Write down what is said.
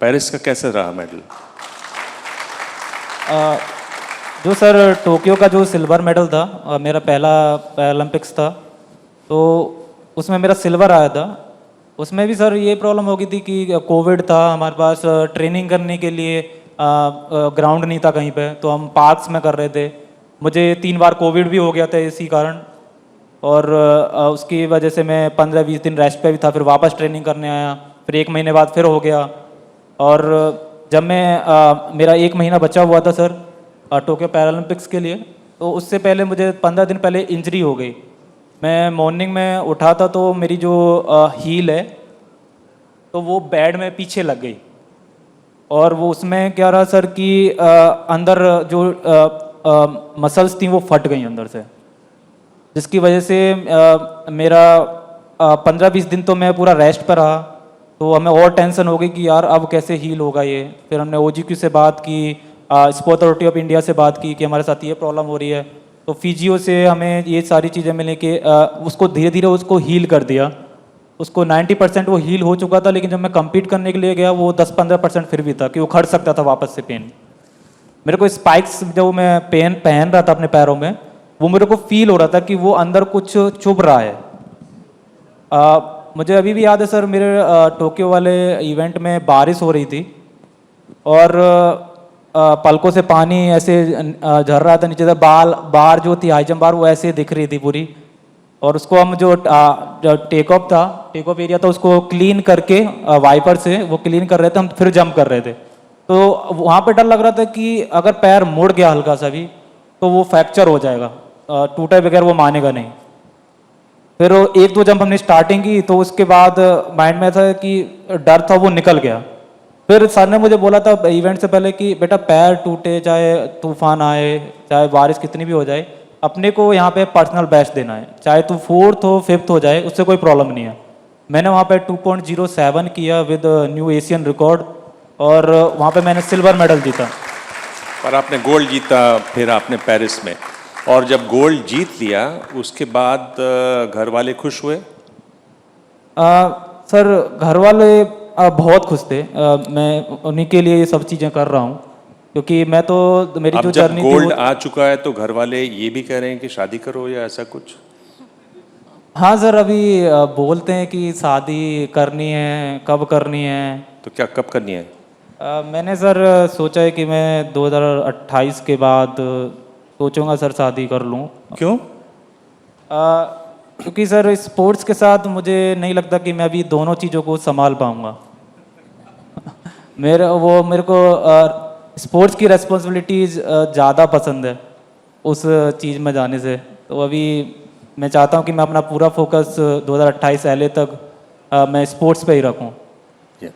Paris का कैसा रहा मेडल? जो सर टोक्यो का जो सिल्वर मेडल था, मेरा पहला ओलंपिक्स था, तो उसमें मेरा सिल्वर आया था। उसमें भी सर ये प्रॉब्लम हो गई थी कि कोविड था, हमारे पास ट्रेनिंग करने के लिए ग्राउंड नहीं था कहीं पे, तो हम पार्क्स में कर रहे थे। मुझे 3 बार कोविड भी हो गया था इसी कारण, और उसकी वजह से मैं 15-20 दिन रेस्ट पे भी था, फिर वापस ट्रेनिंग करने आया, फिर 1 महीने बाद फिर हो गया। और जब मैं मेरा 1 महीना बचा हुआ था सर टोक्यो पैरालंपिक्स के लिए, तो उससे पहले मुझे 15 दिन पहले इंजरी हो गई। मैं मॉर्निंग में उठा था तो मेरी जो हील है तो वो बेड में पीछे लग गई, और वो उसमें क्या रहा सर कि अंदर जो मसल्स थी वो फट गई अंदर से, जिसकी वजह से मेरा 15-20 दिन तो मैं पूरा रेस्ट पर रहा। तो हमें और टेंशन हो गई कि यार अब कैसे हील होगा ये। फिर हमने OGQ से बात की, स्पोर्ट अथॉरिटी ऑफ इंडिया से बात की कि हमारे साथ ये प्रॉब्लम हो रही है। तो फिजियो से हमें ये सारी चीज़ें मिले कि उसको धीरे धीरे उसको हील कर दिया। उसको 90% वो हील हो चुका था, लेकिन जब मैं compete करने के लिए गया वो 10-15% फिर भी था कि वो खड़ सकता था वापस से पेन। मेरे को स्पाइक्स जो मैं पेन पहन रहा था अपने पैरों में, वो मेरे को फील हो रहा था कि वो अंदर कुछ चुभ रहा है। मुझे अभी भी याद है सर, मेरे टोक्यो वाले इवेंट में बारिश हो रही थी, और पलकों से पानी ऐसे झर रहा था नीचे से, बार जो थी हाई जंप बार वो ऐसे दिख रही थी पूरी। और उसको हम जो टेक ऑफ एरिया था उसको क्लीन करके वाइपर से वो क्लीन कर रहे थे, हम फिर जंप कर रहे थे। तो वहाँ पे डर लग रहा था कि अगर पैर मुड़ गया हल्का सा भी तो वो फ्रैक्चर हो जाएगा, टूटे बगैर वो मानेगा नहीं। फिर 1-2 जंप हमने स्टार्टिंग की, तो उसके बाद माइंड में था कि डर था वो निकल गया। फिर सर ने मुझे बोला था इवेंट से पहले कि बेटा पैर टूटे, चाहे तूफान आए, चाहे बारिश कितनी भी हो जाए, अपने को यहाँ पे पर्सनल बेस्ट देना है, चाहे तू 4th हो 5th हो जाए, उससे कोई प्रॉब्लम नहीं है। मैंने वहाँ पे 2.07 किया विद न्यू एशियन रिकॉर्ड, और वहाँ पे मैंने सिल्वर मेडल जीता। पर आपने गोल्ड जीता फिर आपने पेरिस में, और जब गोल्ड जीत लिया उसके बाद घर वाले खुश हुए? सर घर वाले बहुत खुश थे। मैं उन्हीं के लिए ये सब चीज़ें कर रहा हूँ, क्योंकि मैं तो मेरी जो अब जब जर्नी थी गोल्ड आ चुका है तो घर वाले ये भी कह रहे हैं कि शादी करो या ऐसा कुछ? हाँ सर, अभी बोलते हैं कि शादी करनी है, कब करनी है। तो क्या कब करनी है? मैंने सर सोचा है कि मैं 2028 के बाद सोचूंगा सर शादी कर लूँ। क्यों? क्योंकि सर स्पोर्ट्स के साथ मुझे नहीं लगता कि मैं अभी दोनों चीज़ों को संभाल पाऊँगा। मेरे को स्पोर्ट्स की रेस्पॉन्सिबिलिटीज़ ज़्यादा पसंद है उस चीज़ में जाने से। तो अभी मैं चाहता हूँ कि मैं अपना पूरा फोकस 2028 LA तक मैं स्पोर्ट्स पे ही रखूँ। Yeah.